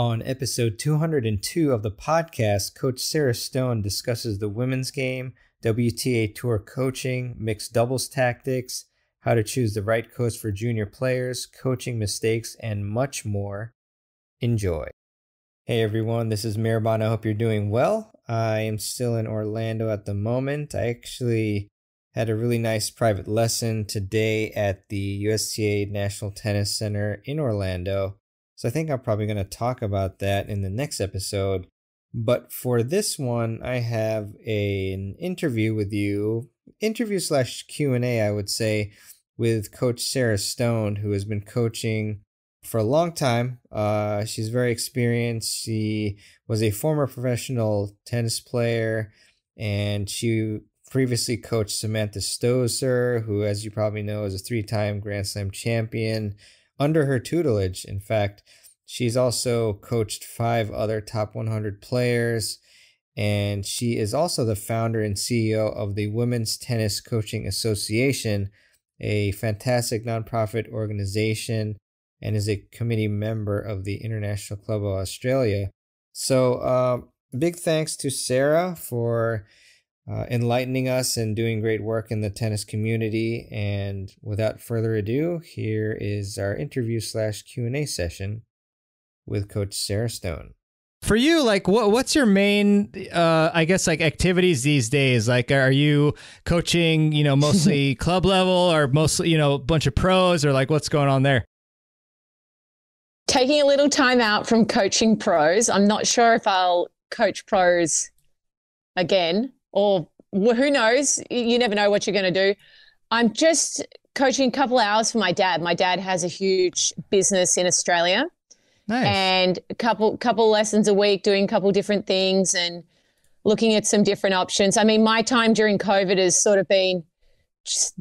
On episode 202 of the podcast, Coach Sarah Stone discusses the women's game, WTA Tour coaching, mixed doubles tactics, how to choose the right coach for junior players, coaching mistakes, and much more. Enjoy. Hey everyone, this is Mirabon. I hope you're doing well. I am still in Orlando at the moment. I actually had a really nice private lesson today at the USTA National Tennis Center in Orlando. So I think I'm probably going to talk about that in the next episode. But for this one, I have an interview with you, interview/Q&A, I would say, with Coach Sarah Stone, who has been coaching for a long time. She's very experienced. She was a former professional tennis player, and she previously coached Samantha Stosur, who, as you probably know, is a 3-time Grand Slam champion under her tutelage. In fact, she's also coached 5 other top 100 players, and she is also the founder and CEO of the Women's Tennis Coaching Association, a fantastic nonprofit organization, and is a committee member of the International Club of Australia. So big thanks to Sarah for enlightening us and doing great work in the tennis community. And without further ado, here is our interview/Q&A session with Coach Sarah Stone. For you, like, what's your main, activities these days? Like, are you coaching, mostly club level, or mostly, a bunch of pros, or like, what's going on there? Taking a little time out from coaching pros. I'm not sure if I'll coach pros again, or who knows? You never know what you're going to do. I'm just coaching a couple of hours for my dad. My dad has a huge business in Australia. Nice. And a couple lessons a week, doing a couple different things and looking at some different options. I mean, my time during COVID has sort of been just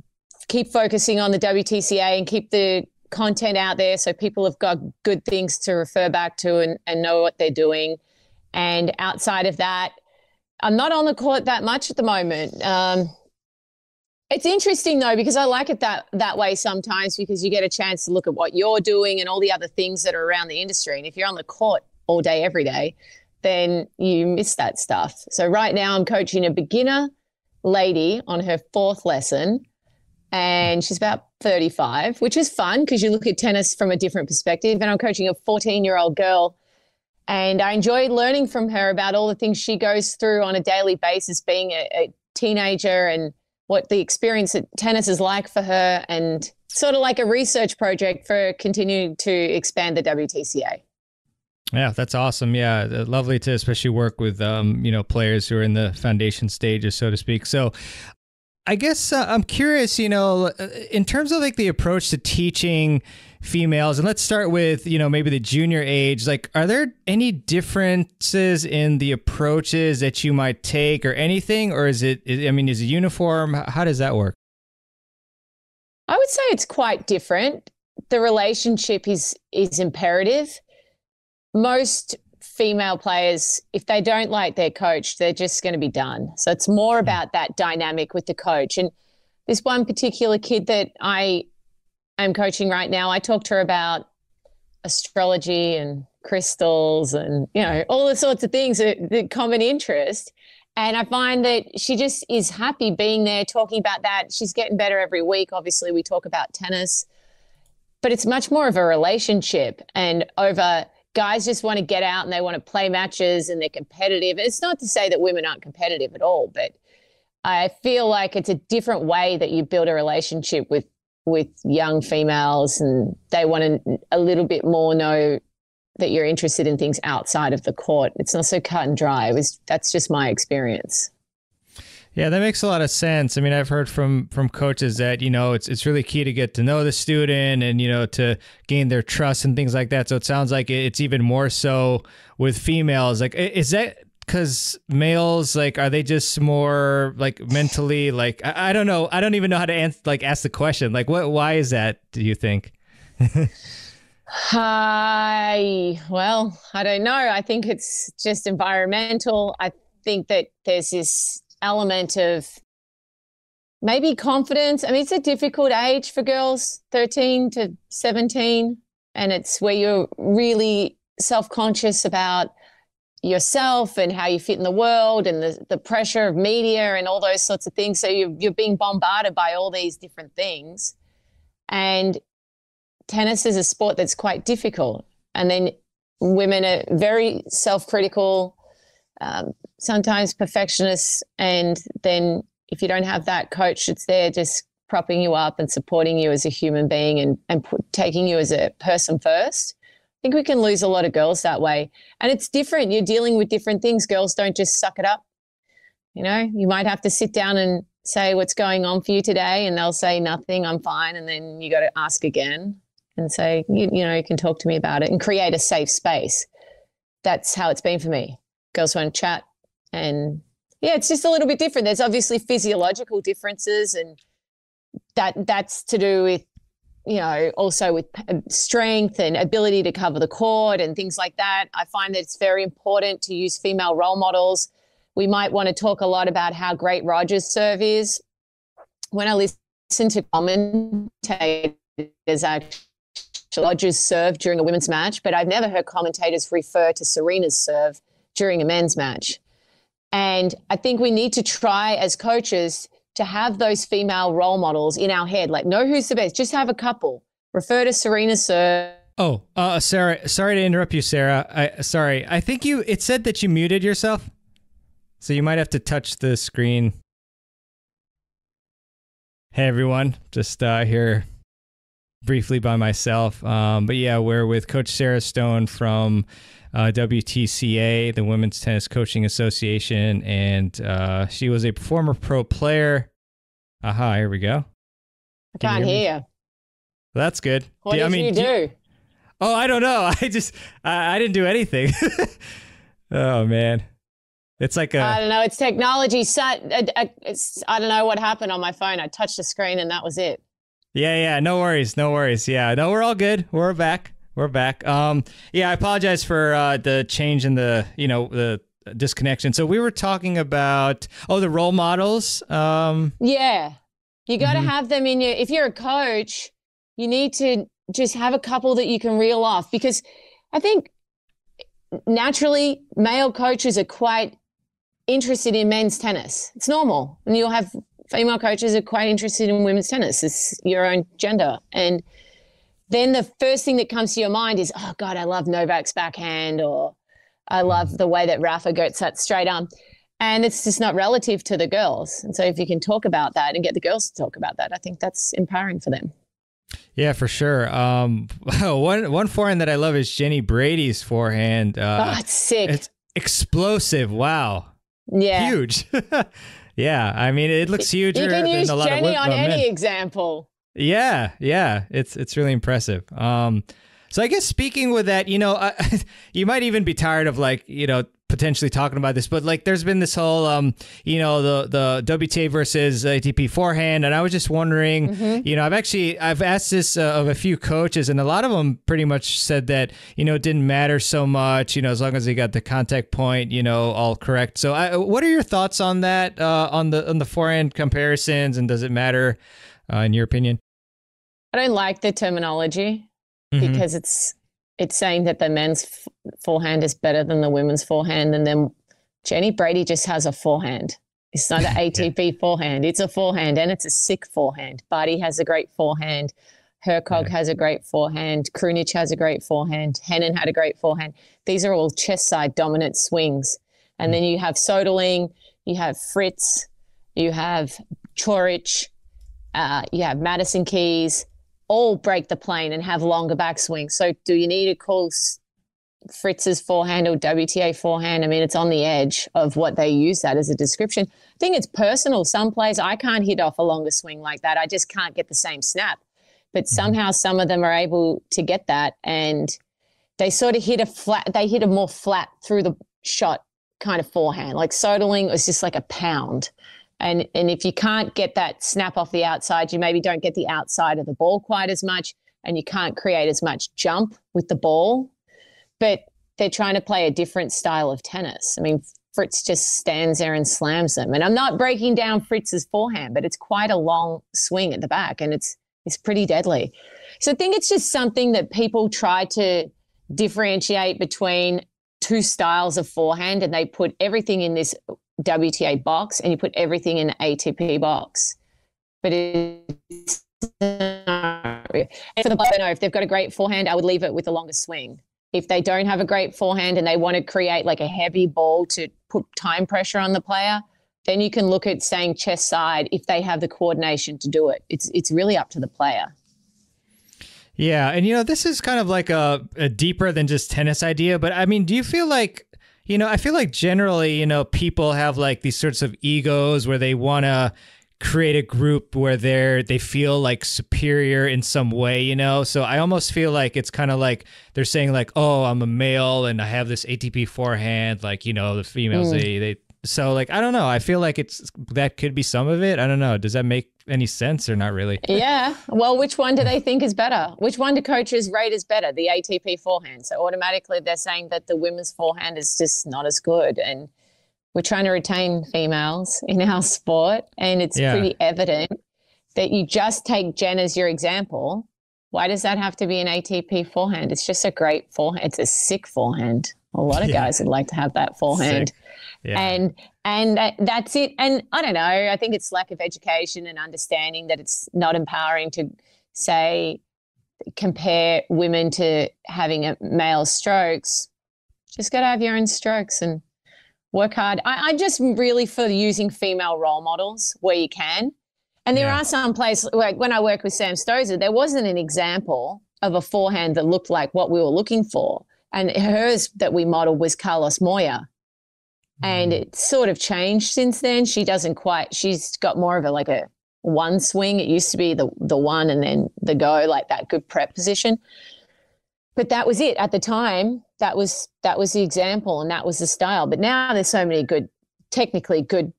keep focusing on the WTCA and keep the content out there so people have got good things to refer back to and know what they're doing. And outside of that, I'm not on the court that much at the moment. It's interesting though, because I like it that way sometimes, because you get a chance to look at what you're doing and all the other things that are around the industry. And if you're on the court all day, every day, then you miss that stuff. So right now I'm coaching a beginner lady on her 4th lesson, and she's about 35, which is fun because you look at tennis from a different perspective. And I'm coaching a 14-year-old girl, and I enjoy learning from her about all the things she goes through on a daily basis, being a teenager, and what the experience at tennis is like for her, and sort of like a research project for continuing to expand the WTCA. Yeah, that's awesome. Yeah, lovely to especially work with, players who are in the foundation stages, so to speak. So I guess I'm curious, in terms of like the approach to teaching females, and let's start with, maybe the junior age, like, are there any differences in the approaches that you might take or anything, or is it uniform? How does that work? I would say it's quite different. The relationship is imperative. Most female players, if they don't like their coach, they're just going to be done. So it's more about that dynamic with the coach. And this one particular kid that I am coaching right now, I talked to her about astrology and crystals and, all the sorts of things that common interest. And I find that she just is happy being there, talking about that. She's getting better every week. Obviously, we talk about tennis, but it's much more of a relationship, and over guys just want to get out and they want to play matches and they're competitive. It's not to say that women aren't competitive at all, but I feel like it's a different way that you build a relationship with young females, and they want to a little bit more know that you're interested in things outside of the court. It's not so cut and dry. That's just my experience. Yeah, that makes a lot of sense. I mean, I've heard from coaches that, it's really key to get to know the student and, to gain their trust and things like that. So it sounds like it's even more so with females. Like, is that because males, like, are they just more like mentally, like, I don't know. I don't even know how to ask the question. Like, why is that, do you think? Well, I don't know. I think it's just environmental. I think that there's this element of maybe confidence. I mean, it's a difficult age for girls, 13 to 17, and it's where you're really self-conscious about yourself and how you fit in the world and the pressure of media and all those sorts of things. So you're being bombarded by all these different things. And tennis is a sport that's quite difficult. And then women are very self-critical, sometimes perfectionists. And then if you don't have that coach that's there just propping you up and supporting you as a human being and taking you as a person first, I think we can lose a lot of girls that way. And it's different. You're dealing with different things. Girls don't just suck it up. You know, you might have to sit down and say what's going on for you today, and they'll say nothing, I'm fine. And then you got to ask again and say, you know, you can talk to me about it and create a safe space. That's how it's been for me. Girls want to chat. And yeah, it's just a little bit different. There's obviously physiological differences, and that's to do with, you know, also with strength and ability to cover the court and things like that. I find that it's very important to use female role models. We might want to talk a lot about how great Roger's serve is. When I listen to commentators, actually Roger's serve during a women's match, but I've never heard commentators refer to Serena's serve during a men's match. And I think we need to try as coaches to have those female role models in our head, like know who's the best, just have a couple. Refer to Serena's serve. Oh, Sarah, sorry to interrupt you, Sarah. I think it said that you muted yourself. So you might have to touch the screen. Hey, everyone. Just here briefly by myself. But yeah, we're with Coach Sarah Stone from WTCA, the Women's Tennis Coaching Association. And she was a former pro player. Aha, here we go. I can't hear you. That's good. What did you do? Oh, I don't know. I didn't do anything. Oh, man. It's like I don't know. It's technology. I don't know what happened on my phone. I touched the screen and that was it. Yeah. No worries. Yeah, no, we're all good. We're back. Yeah, I apologize for the change in the disconnection. So we were talking about, the role models. Yeah. You got to have them in if you're a coach, you need to just have a couple that you can reel off, because I think naturally male coaches are quite interested in men's tennis. It's normal. And you'll have female coaches are quite interested in women's tennis. It's your own gender. And then the first thing that comes to your mind is, oh God, I love Novak's backhand, or I love the way that Rafa gets that straight arm. And it's just not relative to the girls. And so if you can talk about that and get the girls to talk about that, I think that's empowering for them. Yeah, for sure. One forehand that I love is Jenny Brady's forehand. It's sick. It's explosive. Wow. Yeah. Huge. Yeah. I mean, it looks huger than a lot of women. You can use Jenny on any example. Yeah. It's really impressive. So I guess speaking with that, you might even be tired of potentially talking about this, but there's been this whole, the WTA versus ATP forehand. And I was just wondering, I've asked this of a few coaches, and a lot of them pretty much said that, it didn't matter so much, as long as they got the contact point, all correct. So what are your thoughts on that, on the forehand comparisons, and does it matter in your opinion? I don't like the terminology because it's saying that the men's forehand is better than the women's forehand. And then Jenny Brady just has a forehand. It's not an ATP forehand. It's a forehand, and it's a sick forehand. Barty has a great forehand. Hercog has a great forehand. Krunic has a great forehand. Hennen had a great forehand. These are all chest side dominant swings. And then you have Soderling, you have Fritz, you have Chorich, you have Madison Keys, all break the plane and have longer backswings. So do you need to call Fritz's forehand or WTA forehand? I mean, it's on the edge of what they use that as a description. I think it's personal. Some players, I can't hit off a longer swing like that. I just can't get the same snap. But somehow some of them are able to get that, and they sort of hit a more flat through the shot kind of forehand. Like Soderling was just like a pound. And if you can't get that snap off the outside, you maybe don't get the outside of the ball quite as much, and you can't create as much jump with the ball. But they're trying to play a different style of tennis. I mean, Fritz just stands there and slams them. And I'm not breaking down Fritz's forehand, but it's quite a long swing at the back, and it's pretty deadly. So I think it's just something that people try to differentiate between two styles of forehand, and they put everything in this WTA box and you put everything in the ATP box. But it's for the player, if they've got a great forehand, I would leave it with the longest swing. If they don't have a great forehand and they want to create like a heavy ball to put time pressure on the player, then you can look at staying chest side if they have the coordination to do it. It's really up to the player. Yeah. And, this is kind of like a deeper than just tennis idea. But I mean, do you feel like, I feel like generally, people have like these sorts of egos where they want to create a group where they feel like superior in some way, So I almost feel like it's kind of like they're saying like, oh, I'm a male and I have this ATP forehand. Like, the females, they so like, I don't know. I feel like that could be some of it. I don't know. Does that make any sense or not really? Yeah. Well, which one do they think is better? Which one do coaches rate as better? The ATP forehand. So automatically they're saying that the women's forehand is just not as good. And we're trying to retain females in our sport. And it's pretty evident that you just take Jen as your example. Why does that have to be an ATP forehand? It's just a great forehand. It's a sick forehand. A lot of guys would like to have that forehand. Sick. Yeah. And that's it. And I don't know, I think it's lack of education and understanding that it's not empowering to say, compare women to having a male strokes. Just got to have your own strokes and work hard. I just really for using female role models where you can. And there are some places, like when I work with Sam Stosur, there wasn't an example of a forehand that looked like what we were looking for. And hers that we modeled was Carlos Moya. And it's sort of changed since then. She's got more of a one swing. It used to be the one and then the go, like that good prep position. But that was it at the time. That was the example and that was the style. But now there's so many technically good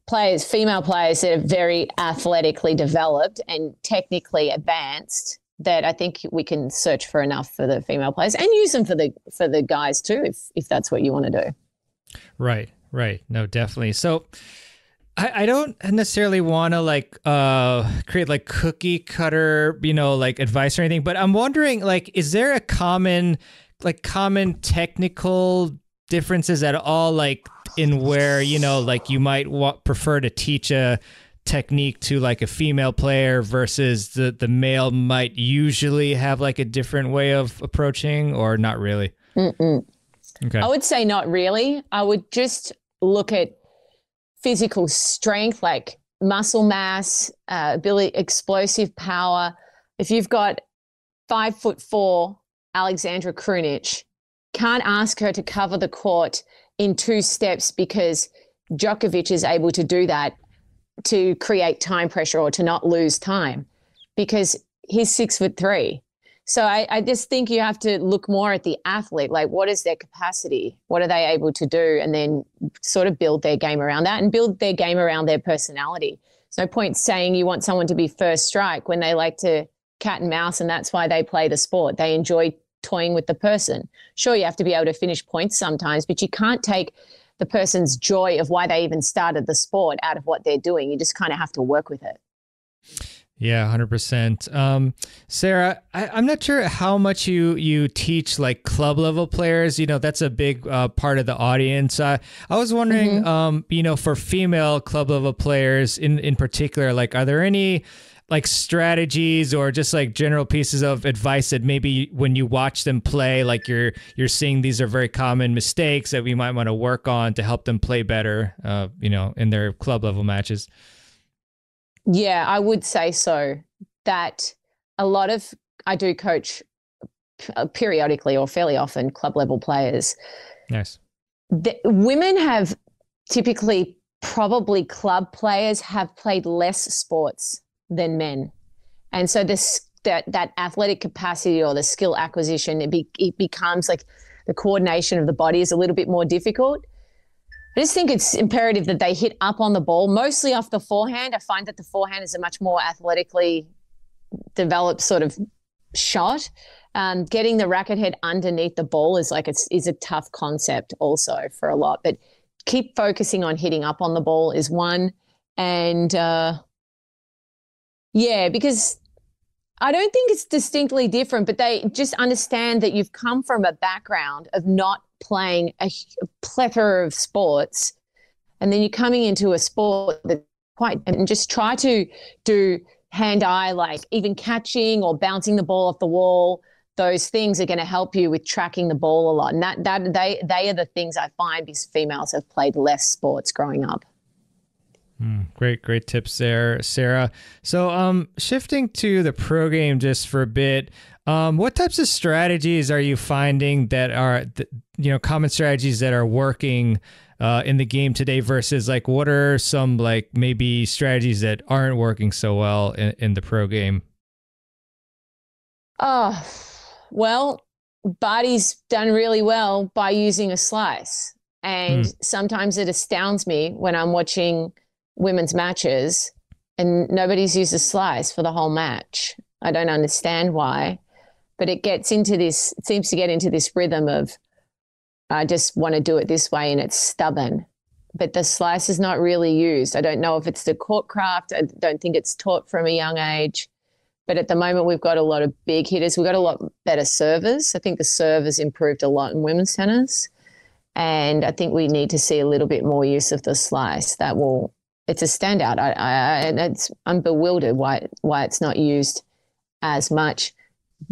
players, female players that are very athletically developed and technically advanced that I think we can search for enough for the female players and use them for the guys too, if that's what you want to do. Right. No, definitely. So I don't necessarily want to create like cookie cutter, advice or anything, but I'm wondering is there a common technical differences at all, in where, you might prefer to teach a technique to like a female player versus the male might usually have like a different way of approaching, or not really? Okay. I would say not really. I would just look at physical strength, like muscle mass, ability, explosive power. If you've got 5'4" Alexandra Krunic, can't ask her to cover the court in 2 steps because Djokovic is able to do that to create time pressure or to not lose time because he's 6'3". So I just think you have to look more at the athlete, like what is their capacity? What are they able to do? And then sort of build their game around that and build their game around their personality. There's no point saying you want someone to be first strike when they like to cat and mouse and that's why they play the sport. They enjoy toying with the person. Sure, you have to be able to finish points sometimes, but you can't take the person's joy of why they even started the sport out of what they're doing. You just kind of have to work with it. Yeah, 100%. Sarah, I'm not sure how much you teach like club level players. That's a big part of the audience. I was wondering, for female club level players in particular, are there any strategies or just general pieces of advice that maybe when you watch them play, you're seeing these are very common mistakes that we might want to work on to help them play better, in their club level matches? Yeah, I would say so. That I do coach periodically or fairly often club level players. Nice. Women have typically, probably club players have played less sports than men. And so that athletic capacity or the skill acquisition, it becomes like the coordination of the body is a little bit more difficult. I just think it's imperative that they hit up on the ball, mostly off the forehand. I find that the forehand is a much more athletically developed sort of shot. Getting the racket head underneath the ball is a tough concept also for a lot. But keep focusing on hitting up on the ball is one. And because I don't think it's distinctly different, but they just understand that you've come from a background of not playing a plethora of sports, and then you're coming into a sport that and just try to do hand-eye, like even catching or bouncing the ball off the wall. Those things are going to help you with tracking the ball a lot. And they are the things I find because females have played less sports growing up. Great tips there, Sarah. So shifting to the pro game just for a bit, what types of strategies are you finding that are, common strategies that are working in the game today versus like what are some like maybe strategies that aren't working so well in the pro game? Oh, well, Barty's done really well by using a slice. And sometimes it astounds me when I'm watching women's matches and nobody's used a slice for the whole match. I don't understand why, but it seems to get into this rhythm of, I just want to do it this way, and it's stubborn. But the slice is not really used. I don't know if it's the court craft. I don't think it's taught from a young age. But at the moment, we've got a lot of big hitters. We've got a lot better servers. I think the serve has improved a lot in women's tennis. And I think we need to see a little bit more use of the slice. It's a standout. I'm bewildered why it's not used as much.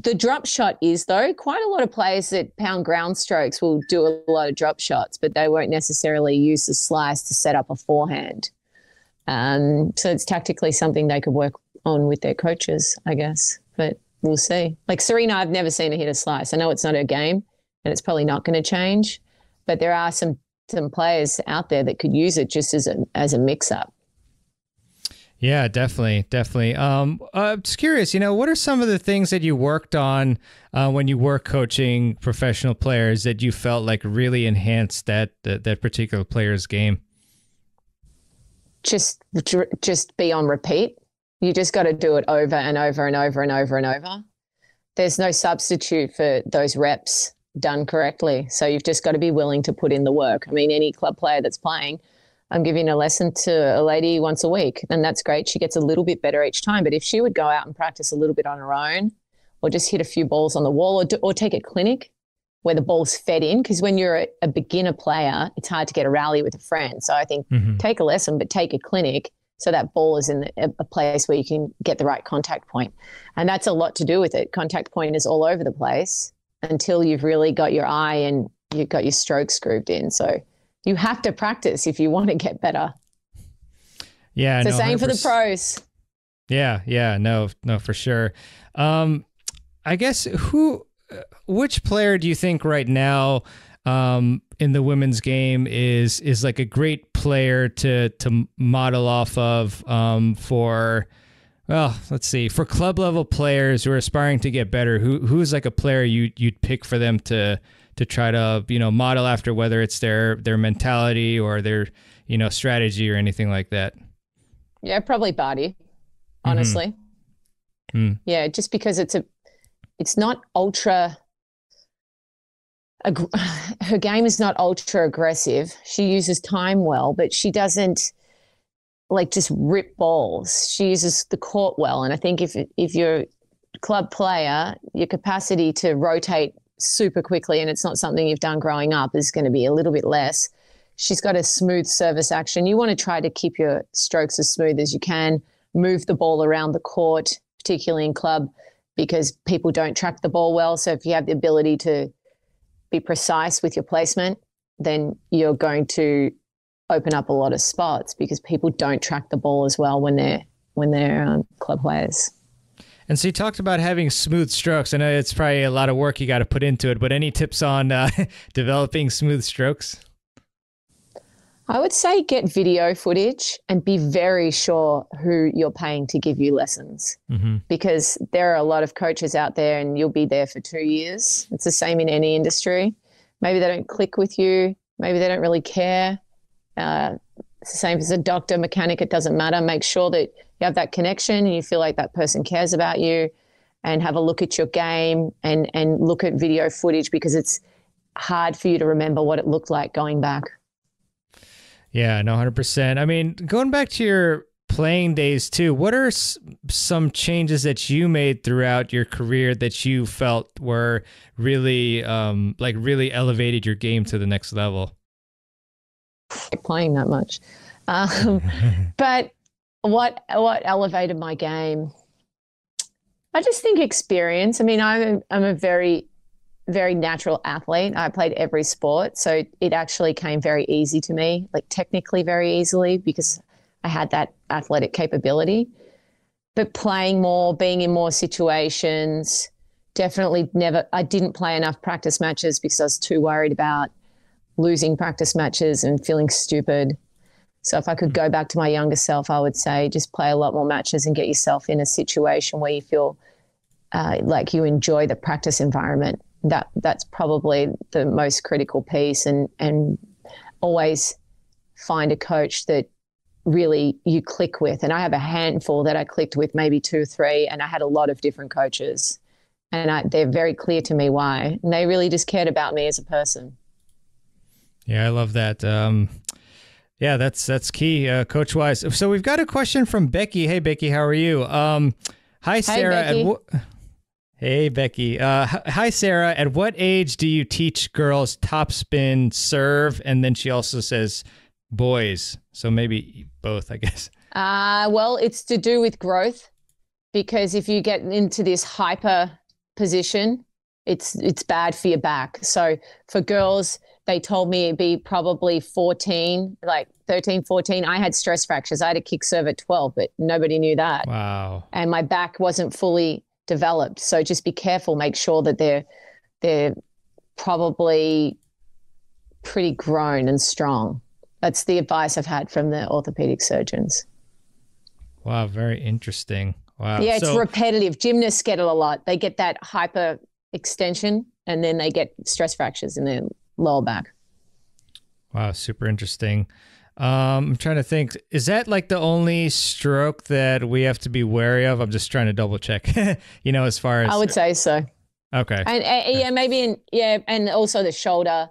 The drop shot is, though, quite a lot of players that pound ground strokes will do a lot of drop shots, but they won't necessarily use the slice to set up a forehand. So it's tactically something they could work on with their coaches, I guess, but we'll see. Like Serena, I've never seen her hit a slice. I know it's not her game and it's probably not going to change, but there are some players out there that could use it just as a mix-up. Yeah, definitely. I'm just curious, what are some of the things that you worked on when you were coaching professional players that you felt like really enhanced that particular player's game? Just be on repeat. You just got to do it over and over and over and over and over. There's no substitute for those reps done correctly. So you've just got to be willing to put in the work. I mean, any club player that's playing, I'm giving a lesson to a lady once a week, and that's great. She gets a little bit better each time. But if she would go out and practice a little bit on her own, or just hit a few balls on the wall, or take a clinic where the ball's fed in, because when you're a beginner player, it's hard to get a rally with a friend. So I think take a lesson, but take a clinic so that ball is in a place where you can get the right contact point. And that's a lot to do with it. Contact point is all over the place until you've really got your eye and you've got your strokes grooved in. So you have to practice if you want to get better. Yeah. It's the same for the pros. Yeah. No, for sure. I guess which player do you think right now in the women's game is like a great player to model off of for club level players who are aspiring to get better? Who's like a player you'd pick for them to try to model after, whether it's their mentality or their strategy or anything like that? Yeah, probably Barty, honestly. Yeah, just because it's not ultra. Her game is not ultra aggressive. She uses time well, but she doesn't like just rip balls. She uses the court well. And I think if you're a club player, your capacity to rotate super quickly, and it's not something you've done growing up, is going to be a little bit less. She's got a smooth service action. You want to try to keep your strokes as smooth as you can, move the ball around the court, particularly in club, because people don't track the ball well. So if you have the ability to be precise with your placement, then you're going to open up a lot of spots because people don't track the ball as well when they're club players. And so you talked about having smooth strokes. I know it's probably a lot of work you got to put into it, but any tips on developing smooth strokes? I would say get video footage and be very sure who you're paying to give you lessons, because there are a lot of coaches out there and you'll be there for 2 years. It's the same in any industry. Maybe they don't click with you. Maybe they don't really care. It's the same as a doctor, mechanic, it doesn't matter. Make sure that you have that connection and you feel like that person cares about you, and have a look at your game and look at video footage, because it's hard for you to remember what it looked like going back. Yeah, no, 100%. I mean, going back to your playing days too. What are some changes that you made throughout your career that you felt were really, really elevated your game to the next level? Playing that much. But what elevated my game? I just think experience. I mean, I'm a very, very natural athlete. I played every sport. So it actually came very easy to me, like technically very easily, because I had that athletic capability. But playing more, being in more situations, definitely I didn't play enough practice matches because I was too worried about losing practice matches and feeling stupid. So if I could go back to my younger self, I would say just play a lot more matches and get yourself in a situation where you feel like you enjoy the practice environment. That's probably the most critical piece, and always find a coach that really you click with. And I have a handful that I clicked with, maybe 2 or 3, and I had a lot of different coaches, and they're very clear to me why. And they really just cared about me as a person. Yeah, I love that. Yeah, that's key, coach-wise. So we've got a question from Becky. Hey, Becky, how are you? Hi, Sarah. Hey, Becky. Hey, Becky. Hi, Sarah. At what age do you teach girls topspin serve? And then she also says boys. So maybe both, I guess. Well, it's to do with growth, because if you get into this hyper position, it's bad for your back. So for girls, they told me it'd be probably 14, like 13, 14. I had stress fractures. I had a kick serve at 12, but nobody knew that. Wow. And my back wasn't fully developed. So just be careful. Make sure that they're probably pretty grown and strong. That's the advice I've had from the orthopedic surgeons. Wow, very interesting. Wow. Yeah, it's repetitive. Gymnasts get it a lot. They get that hyper extension, and then they get stress fractures in their lower back. Wow, super interesting. I'm trying to think, is that like the only stroke that we have to be wary of? I'm just trying to double check, as far as... I would say so. Okay. And yeah, maybe and also the shoulder.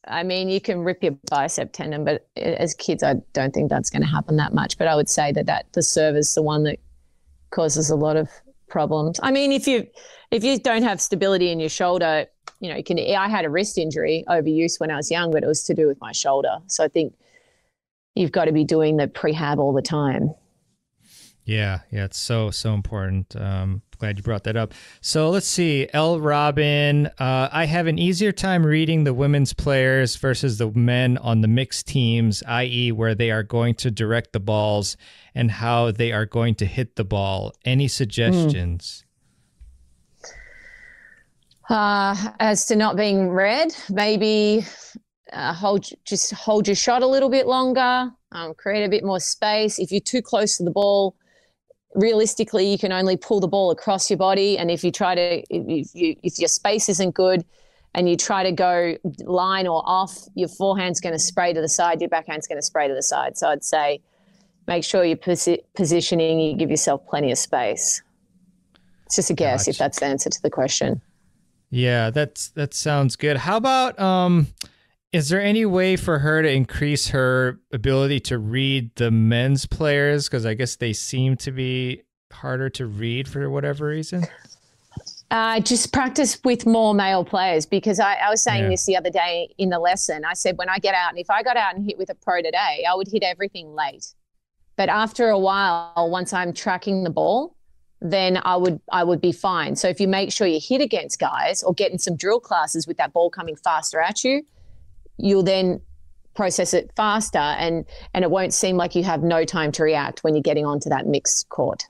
I mean, you can rip your bicep tendon, but as kids, I don't think that's going to happen that much. But I would say that the serve is the one that causes a lot of problems. I mean, if you don't have stability in your shoulder, I had a wrist injury, overuse when I was young, but it was to do with my shoulder. So I think you've got to be doing the prehab all the time. Yeah, it's so important. Glad you brought that up. So let's see, L. Robin, I have an easier time reading the women's players versus the men on the mixed teams, i.e. where they are going to direct the balls and how they are going to hit the ball. Any suggestions? As to not being read, maybe hold your shot a little bit longer, create a bit more space. If you're too close to the ball, realistically, you can only pull the ball across your body. And if your space isn't good and you try to go line or off, your forehand's going to spray to the side, your backhand's going to spray to the side. So I'd say make sure you're positioning, you give yourself plenty of space. It's just a guess if that's the answer to the question. Yeah, that sounds good. How about, is there any way for her to increase her ability to read the men's players? Because I guess they seem to be harder to read for whatever reason. Just practice with more male players, because I was saying this the other day in the lesson. I said, when I get out, and if I got out and hit with a pro today, I would hit everything late. But after a while, once I'm tracking the ball, then I would be fine. So if you make sure you hit against guys or get in some drill classes with that ball coming faster at you, you'll then process it faster, and it won't seem like you have no time to react when you're getting onto that mixed court.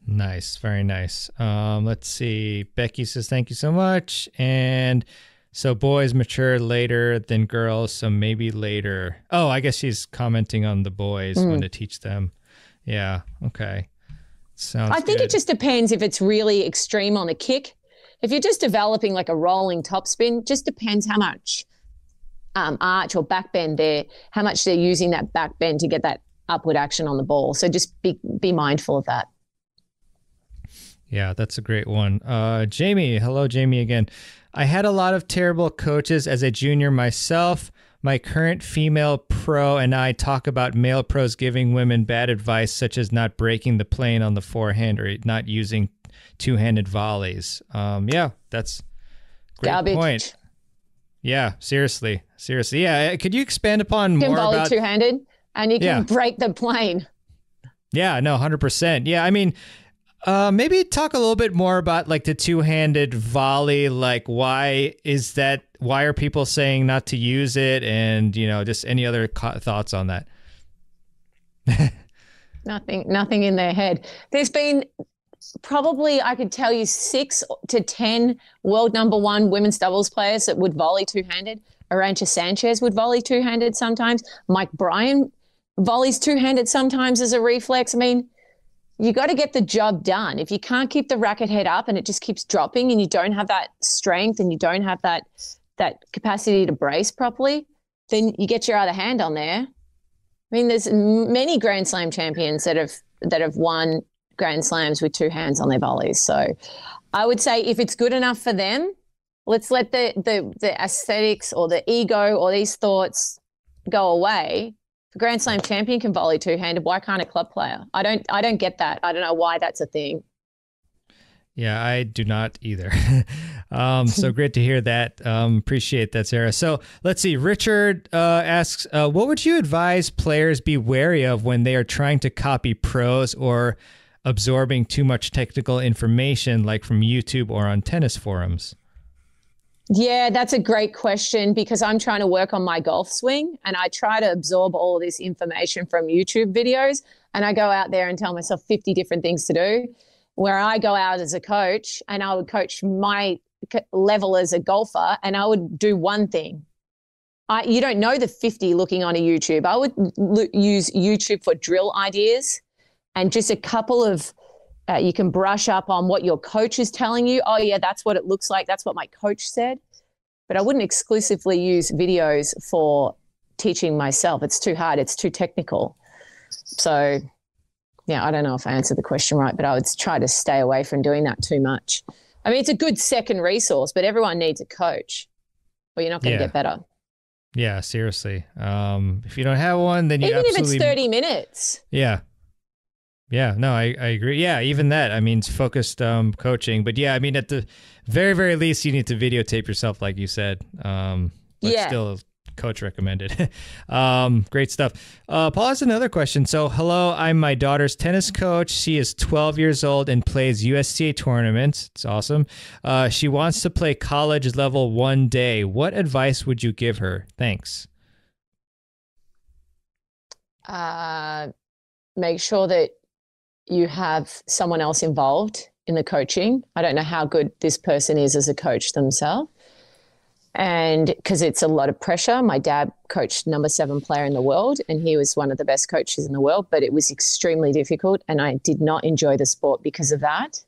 Nice. Very nice. Let's see. Becky says, thank you so much. And so boys mature later than girls, so maybe later. Oh, I guess she's commenting on the boys when to teach them. Yeah. Okay. Sounds I think good. it just depends if it's really extreme on a kick. If you're just developing like a rolling topspin, just depends how much arch or back bend how much they're using that back bend to get that upward action on the ball. So just be mindful of that. Yeah, that's a great one. Jamie, hello, Jamie again. I had a lot of terrible coaches as a junior myself. My current female pro and I talk about male pros giving women bad advice, such as not breaking the plane on the forehand or not using two-handed volleys. Yeah, that's a great Garbage. point. Yeah, seriously. Yeah, could you expand upon more about... You can volley about... two-handed and you can break the plane. Yeah, no, 100%. Yeah, I mean, maybe talk a little bit more about like the two-handed volley. Like, why are people saying not to use it? And, just any other thoughts on that? Nothing in their head. There's been probably, I could tell you 6 to 10 world number 1 women's doubles players that would volley two-handed. Arantxa Sanchez would volley two-handed sometimes. Mike Bryan volleys two-handed sometimes as a reflex. I mean, you got to get the job done. If you can't keep the racket head up and it just keeps dropping and you don't have that strength and you don't have that capacity to brace properly, then you get your other hand on there. I mean, there's many Grand Slam champions that have won Grand Slams with two hands on their volleys. So I would say if it's good enough for them, let's let the aesthetics or the ego or these thoughts go away. If a Grand Slam champion can volley two-handed, why can't a club player? I don't get that. I don't know why that's a thing. Yeah, I do not either. So great to hear that. Appreciate that, Sarah. So let's see. Richard asks, what would you advise players be wary of when they are trying to copy pros or absorbing too much technical information like from YouTube or on tennis forums? Yeah, that's a great question because I'm trying to work on my golf swing and I try to absorb all this information from YouTube videos and I go out there and tell myself 50 different things to do. Where I go out as a coach and I would coach my level as a golfer and I would do one thing. You don't know the 50 looking on a YouTube. I would use YouTube for drill ideas and just a couple of you can brush up on what your coach is telling you. Oh, yeah, that's what it looks like. That's what my coach said. But I wouldn't exclusively use videos for teaching myself. It's too hard. It's too technical. So, yeah, I don't know if I answered the question right, but I would try to stay away from doing that too much. I mean, it's a good second resource, but everyone needs a coach or you're not going to get better. Yeah, seriously. If you don't have one, then you even absolutely... if it's 30 minutes. Yeah. Yeah, no, I agree. Yeah, even that. I mean, it's focused coaching. But yeah, I mean, at the very, very least, you need to videotape yourself, like you said. But still, coach recommended. Great stuff. Paul has another question. So, hello, I'm my daughter's tennis coach. She is 12 years old and plays USTA tournaments. It's awesome. She wants to play college level one day. What advice would you give her? Thanks. Make sure that you have someone else involved in the coaching. I don't know how good this person is as a coach themselves. And because it's a lot of pressure. My dad coached number 7 player in the world and he was one of the best coaches in the world, but it was extremely difficult and I did not enjoy the sport because of that.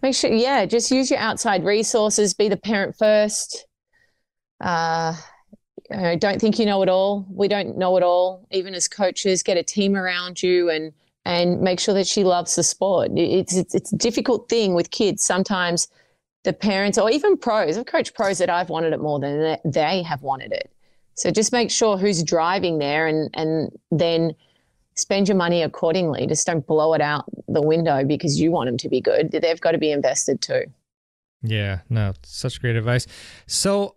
Make sure, just use your outside resources, be the parent first. Don't think you know it all. We don't know it all. Even as coaches, get a team around you and make sure that she loves the sport. It's a difficult thing with kids. Sometimes the parents or even pros, I've coached pros that I've wanted it more than they have wanted it. So just make sure who's driving there and then spend your money accordingly. Just don't blow it out the window because you want them to be good. They've got to be invested too. Yeah, no, such great advice. So,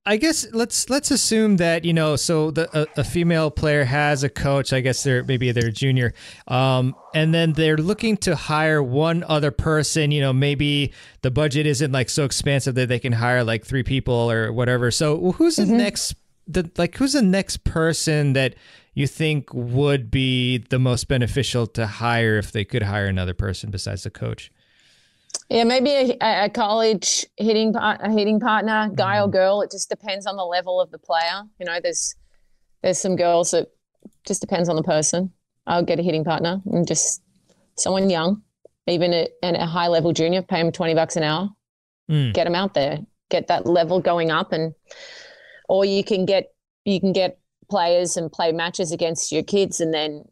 I guess let's assume that, so a female player has a coach, I guess maybe they're junior, and then they're looking to hire one other person, maybe the budget isn't like so expansive that they can hire like 3 people or whatever. So who's the next person that you think would be the most beneficial to hire if they could hire another person besides the coach? Yeah, maybe a college hitting partner, guy or girl. It just depends on the level of the player. There's some girls that just depends on the person. I'll get a hitting partner and just someone young, even at a high level junior, pay them $20 an hour, get them out there, get that level going up, or you can get players and play matches against your kids, and then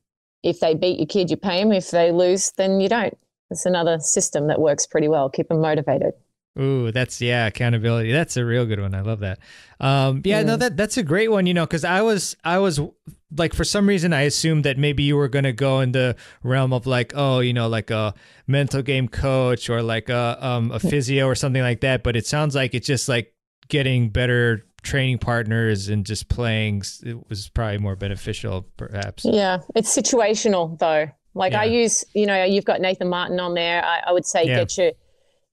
if they beat your kid, you pay them. If they lose, then you don't. It's another system that works pretty well. Keep them motivated. Ooh, accountability. That's a real good one. I love that. No, that's a great one, because I was like, for some reason I assumed that maybe you were going to go in the realm of like, like a mental game coach or like a physio or something like that. But it sounds like it's just like getting better training partners and just playing. It was probably more beneficial, perhaps. Yeah, it's situational though. Like I use, you've got Nathan Martin on there. I would say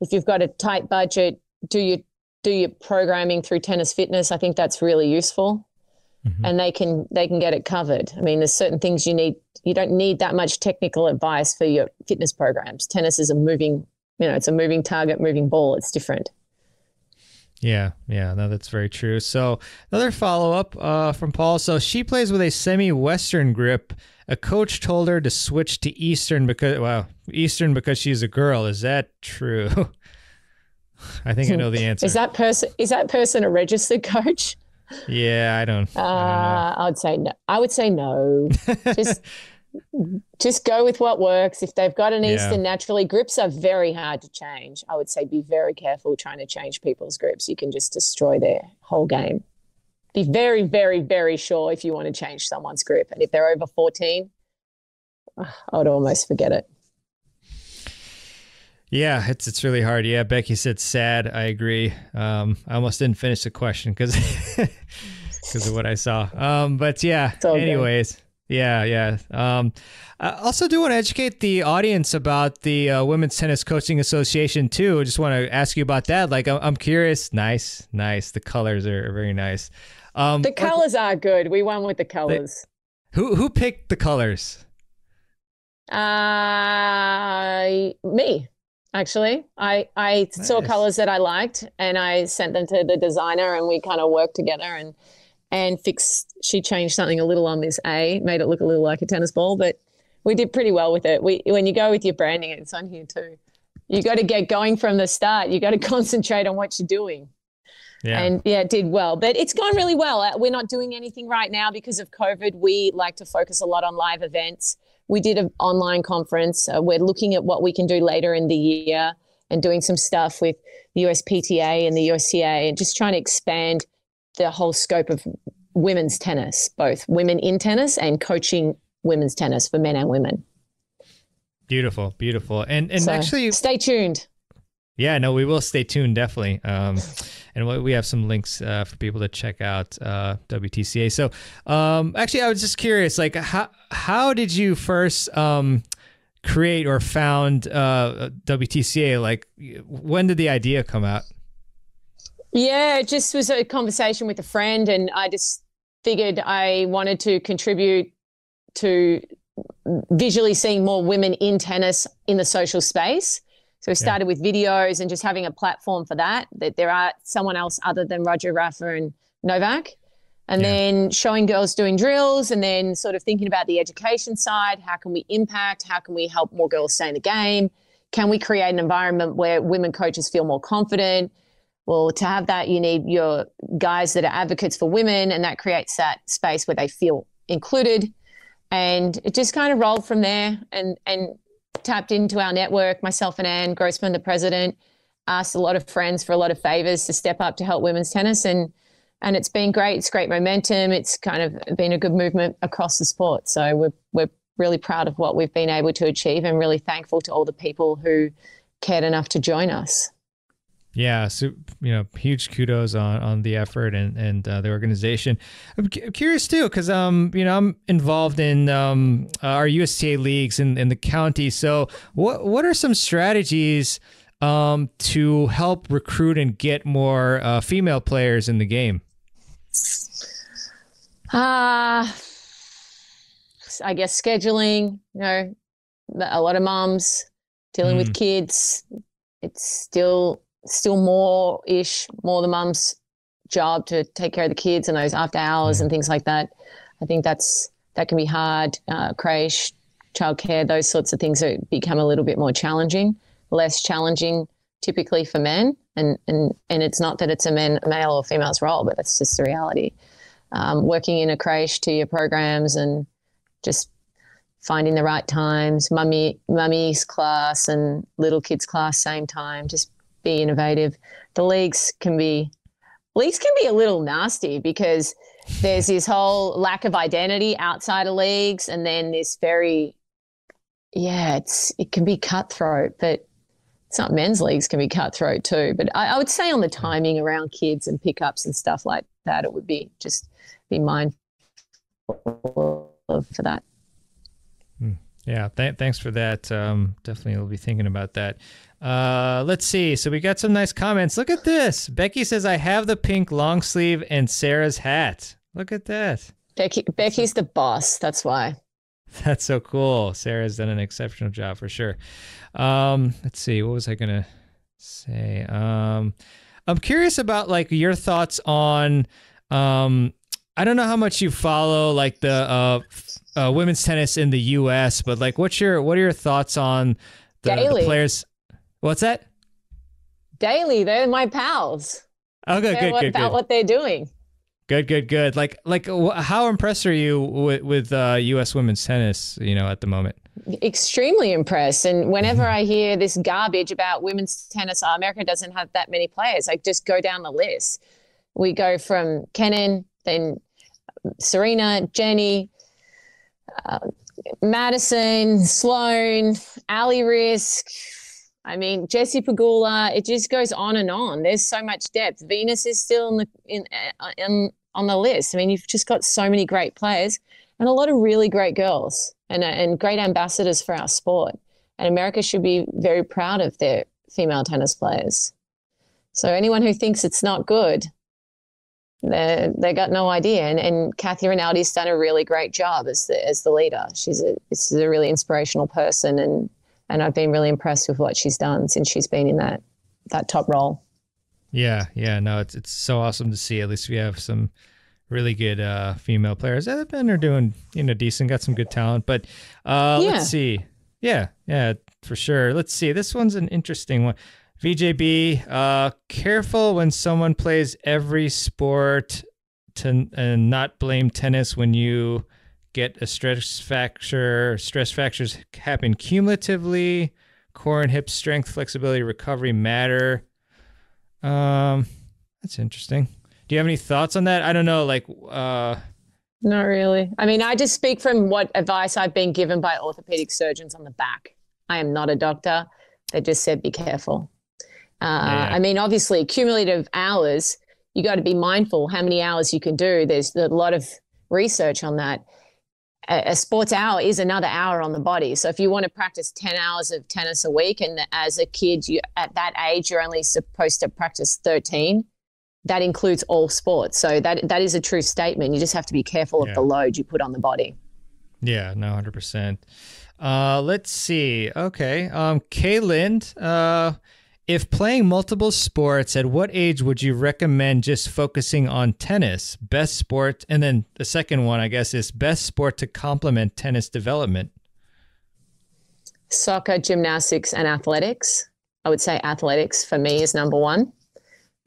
if you've got a tight budget, do your programming through Tennis Fitness. I think that's really useful, and they can get it covered. I mean, there's certain things you need. You don't need that much technical advice for your fitness programs. Tennis is it's a moving target, moving ball. It's different. Yeah, no, that's very true. So another follow-up from Paul. So she plays with a semi-Western grip. A coach told her to switch to Eastern because she's a girl. Is that true? I think I know the answer. Is that person a registered coach? Yeah, I don't know. I would say no. Just go with what works. If they've got an Eastern naturally, grips are very hard to change. I would say be very careful trying to change people's grips. You can just destroy their whole game. Be very, very, very sure if you want to change someone's grip. And if they're over 14, I would almost forget it. Yeah, it's really hard. Yeah, Becky said sad. I agree. I almost didn't finish the question because of what I saw. But yeah, anyways. Good. Yeah. I also do want to educate the audience about the Women's Tennis Coaching Association too. I just want to ask you about that. Like, I'm curious. Nice. The colors are very nice. The colors are good. We won with the colors. Who picked the colors? Me, actually. I saw colors that I liked, and I sent them to the designer, and we kind of worked together and fixed. She changed something a little on this A, made it look a little like a tennis ball, but we did pretty well with it. When you go with your branding, it's on here too. You got to get going from the start. You got to concentrate on what you're doing. Yeah. And it did well, but it's gone really well. We're not doing anything right now because of COVID. We like to focus a lot on live events. We did an online conference. We're looking at what we can do later in the year and doing some stuff with the USPTA and the USTA and just trying to expand the whole scope of women's tennis, both women in tennis and coaching women's tennis for men and women. Beautiful. And so, actually stay tuned. Yeah, no, we will stay tuned, definitely. And we have some links for people to check out WTCA. So actually, I was just curious, like, how did you first create or found WTCA? Like, when did the idea come out? Yeah, it just was a conversation with a friend, and I just figured I wanted to contribute to visually seeing more women in tennis in the social space. So we started with videos and just having a platform for that there are someone else other than Roger, Rafa and Novak. And then showing girls doing drills and then sort of thinking about the education side. How can we impact? How can we help more girls stay in the game? Can we create an environment where women coaches feel more confident? Well, to have that, you need your guys that are advocates for women, and that creates that space where they feel included. And it just kind of rolled from there and tapped into our network. Myself and Anne Grossman, the president, asked a lot of friends for a lot of favors to step up to help women's tennis. And it's been great. It's great momentum. It's kind of been a good movement across the sport. So we're really proud of what we've been able to achieve and really thankful to all the people who cared enough to join us. Yeah, so huge kudos on the effort and the organization. I'm curious too, because I'm involved in our USTA leagues in the county. So what are some strategies to help recruit and get more female players in the game? I guess scheduling. A lot of moms dealing with kids. It's still more the mum's job to take care of the kids and those after hours and things like that. I think that can be hard. Creche, childcare, those sorts of things become a little bit more challenging, less challenging typically for men. And it's not that it's a male or female's role, but that's just the reality. Working in a creche to your programs and just finding the right times, mummy's class and little kids class, same time, just be innovative. The leagues can be a little nasty because there's this whole lack of identity outside of leagues, and then this it can be cutthroat, but some men's leagues can be cutthroat too. But I would say on the timing around kids and pickups and stuff like that, it would be mindful for that. Yeah, thanks for that. Definitely will be thinking about that. Let's see. So we got some nice comments. Look at this. Becky says, I have the pink long sleeve and Sarah's hat. Look at that. Becky's the boss. That's why. That's so cool. Sarah's done an exceptional job for sure. Let's see. What was I going to say? I'm curious about like your thoughts on, I don't know how much you follow like the women's tennis in the U.S., but like what are your thoughts on the players? What's that? Daily. They're my pals. Oh, good. About what they're doing. Good. Like how impressed are you with U.S. women's tennis, at the moment? Extremely impressed. And whenever I hear this garbage about women's tennis, America doesn't have that many players. I just go down the list. We go from Kenin, then Serena, Jenny, Madison, Sloane, Ali Risk. I mean, Jessie Pegula, it just goes on and on. There's so much depth. Venus is still on the list. I mean, you've just got so many great players and a lot of really great girls and great ambassadors for our sport. And America should be very proud of their female tennis players. So anyone who thinks it's not good, they got no idea. And Kathy Rinaldi's done a really great job as the leader. She's a really inspirational person, and I've been really impressed with what she's done since she's been in that top role. Yeah. No, it's so awesome to see. At least we have some really good female players. The men are doing decent, got some good talent. But let's see. Yeah, for sure. Let's see. This one's an interesting one. VJB, careful when someone plays every sport and not blame tennis when you get a stress fracture. Stress fractures happen cumulatively. Core and hip strength, flexibility, recovery matter. That's interesting. Do you have any thoughts on that? I don't know, Not really. I mean, I just speak from what advice I've been given by orthopedic surgeons on the back. I am not a doctor. They just said, be careful. I mean, obviously, cumulative hours, you got to be mindful how many hours you can do. There's a lot of research on that. A sports hour is another hour on the body. So if you want to practice 10 hours of tennis a week, and as a kid, at that age, you're only supposed to practice 13, that includes all sports. So that is a true statement. You just have to be careful of the load you put on the body. Yeah, no, 100%. Let's see. Okay. Kay Lind, if playing multiple sports, at what age would you recommend just focusing on tennis? Best sport, and then the second one, I guess, is best sport to complement tennis development. Soccer, gymnastics, and athletics. I would say athletics for me is number one.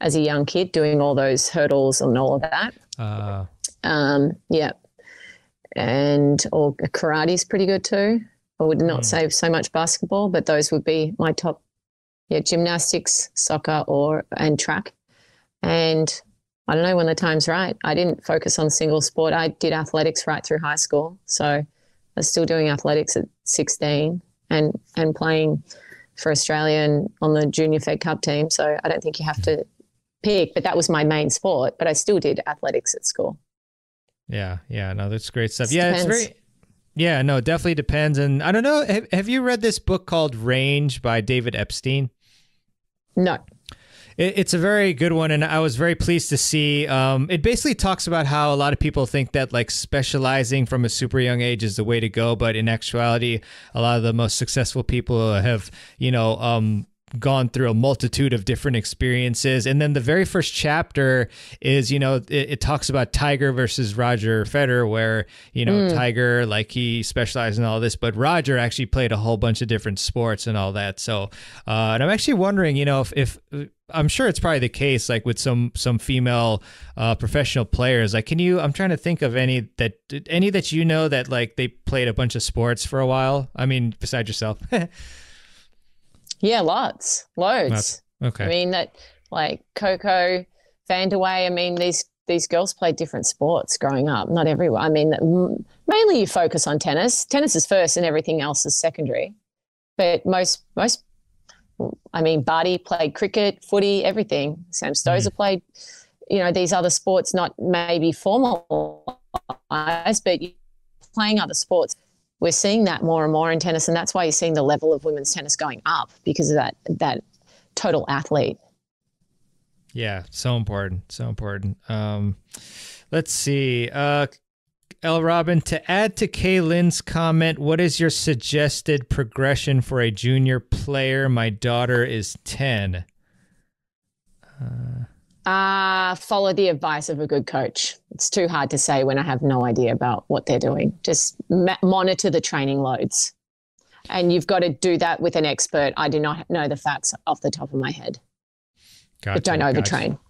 As a young kid, doing all those hurdles and all of that. Yeah. And karate is pretty good too. I would not say so much basketball, but those would be my top. Yeah, gymnastics, soccer, and track. And I don't know when the time's right. I didn't focus on single sport. I did athletics right through high school. So I was still doing athletics at 16 and playing for Australia and on the Junior Fed Cup team. So I don't think you have to pick, but that was my main sport. But I still did athletics at school. Yeah, no, that's great stuff. Depends. It definitely depends. And I don't know, have you read this book called Range by David Epstein? No. It's a very good one, and I was very pleased to see. It basically talks about how a lot of people think that like specializing from a super young age is the way to go, but in actuality, a lot of the most successful people have, gone through a multitude of different experiences. And then the very first chapter is, it talks about Tiger versus Roger Federer, where, Tiger, like he specialized in all this, but Roger actually played a whole bunch of different sports and all that. So, and I'm actually wondering, if I'm sure it's probably the case, like with some female professional players, like, I'm trying to think of any that that like they played a bunch of sports for a while. I mean, besides yourself. Yeah, loads. Okay. I mean, that like Coco, Vandeweghe, I mean, these girls played different sports growing up. Not everyone. I mean, mainly you focus on tennis. Tennis is first and everything else is secondary. But most, I mean, Barty played cricket, footy, everything. Sam Stosur played, these other sports, not maybe formalized, but playing other sports. We're seeing that more and more in tennis, and that's why you're seeing the level of women's tennis going up, because of that total athlete. Yeah, so important. So important. Let's see. L. Robin, to add to Kaylin's comment, what is your suggested progression for a junior player? My daughter is 10. Follow the advice of a good coach. It's too hard to say when I have no idea about what they're doing. Just monitor the training loads. And you've got to do that with an expert. I do not know the facts off the top of my head. Gotcha, but don't overtrain. Gotcha.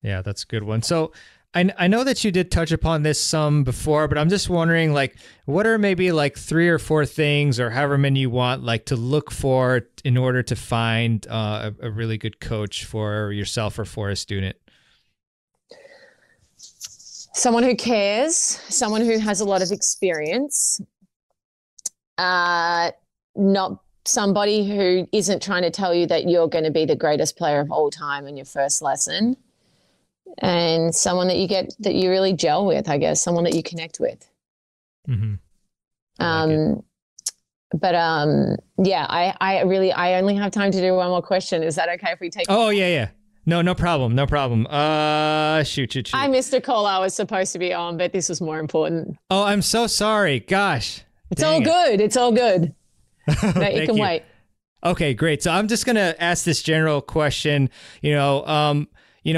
Yeah, that's a good one. So I know that you did touch upon this some before, but I'm just wondering, like, what are maybe like 3 or 4 things, or however many you want, like to look for in order to find a really good coach for yourself or for a student? Someone who cares, someone who has a lot of experience, not somebody who isn't trying to tell you that you're going to be the greatest player of all time in your first lesson. And someone that you really gel with, I guess, someone that you connect with. Mm-hmm. Yeah, I only have time to do one more question. Is that okay if we take? Oh, yeah. No problem. Shoot. I missed a call I was supposed to be on, but this was more important. Oh, I'm so sorry. Gosh. It's all good. It's all good. No, you can wait. Okay, great. So I'm just going to ask this general question,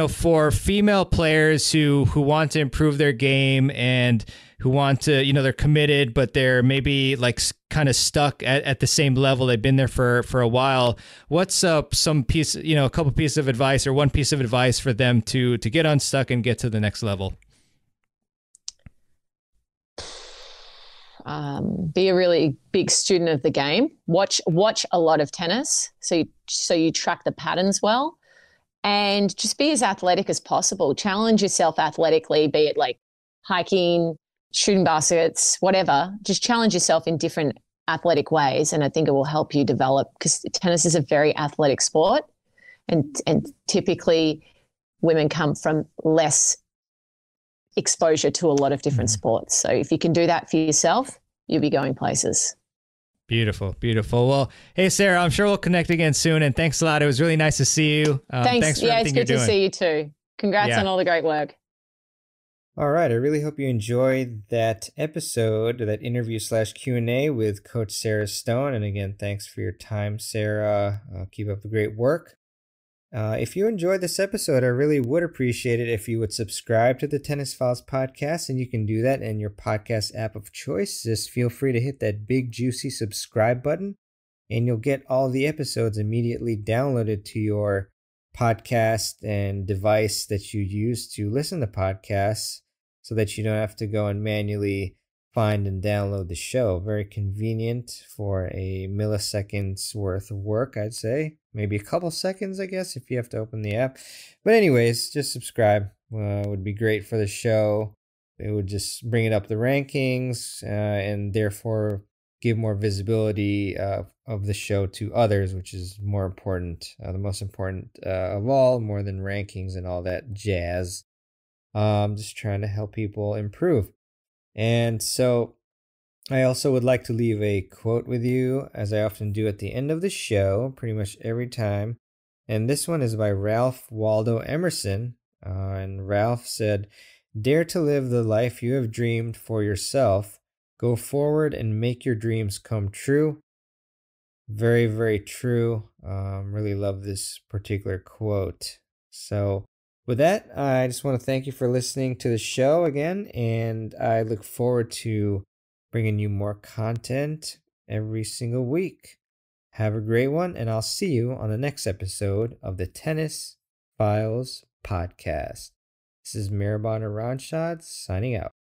for female players who want to improve their game and who want to, they're committed, but they're maybe like kind of stuck at the same level. They've been there for a while. What's a couple pieces of advice, or one piece of advice for them to get unstuck and get to the next level? Be a really big student of the game. Watch a lot of tennis, so you track the patterns well. And just be as athletic as possible. Challenge yourself athletically, be it like hiking, shooting baskets, whatever. Just challenge yourself in different athletic ways. And I think it will help you develop, because tennis is a very athletic sport. And typically women come from less exposure to a lot of different sports. So if you can do that for yourself, you'll be going places. Beautiful. Well, hey, Sarah, I'm sure we'll connect again soon. And thanks a lot. It was really nice to see you. Thanks for everything you're doing. It's good to see you too. Congrats on all the great work. All right. I really hope you enjoyed that episode, that interview / Q&A with Coach Sarah Stone. And again, thanks for your time, Sarah. Keep up the great work. If you enjoyed this episode, I really would appreciate it if you would subscribe to the Tennis Files podcast, and you can do that in your podcast app of choice. Just feel free to hit that big, juicy subscribe button, and you'll get all the episodes immediately downloaded to your podcast and device that you use to listen to podcasts, so that you don't have to go and manually find and download the show. Very convenient for a milliseconds worth of work, I'd say. Maybe a couple seconds, I guess, if you have to open the app. But anyways, just subscribe. Would be great for the show. It would just bring it up the rankings and therefore give more visibility of the show to others, which is more important, the most important of all, more than rankings and all that jazz. Just trying to help people improve. And so I also would like to leave a quote with you, as I often do at the end of the show, pretty much every time. And this one is by Ralph Waldo Emerson. And Ralph said, "Dare to live the life you have dreamed for yourself. Go forward and make your dreams come true." Very, very true. Really love this particular quote. So with that, I just want to thank you for listening to the show again, and I look forward to bringing you more content every single week. Have a great one, and I'll see you on the next episode of the Tennis Files podcast. This is Mirabon Aranshad signing out.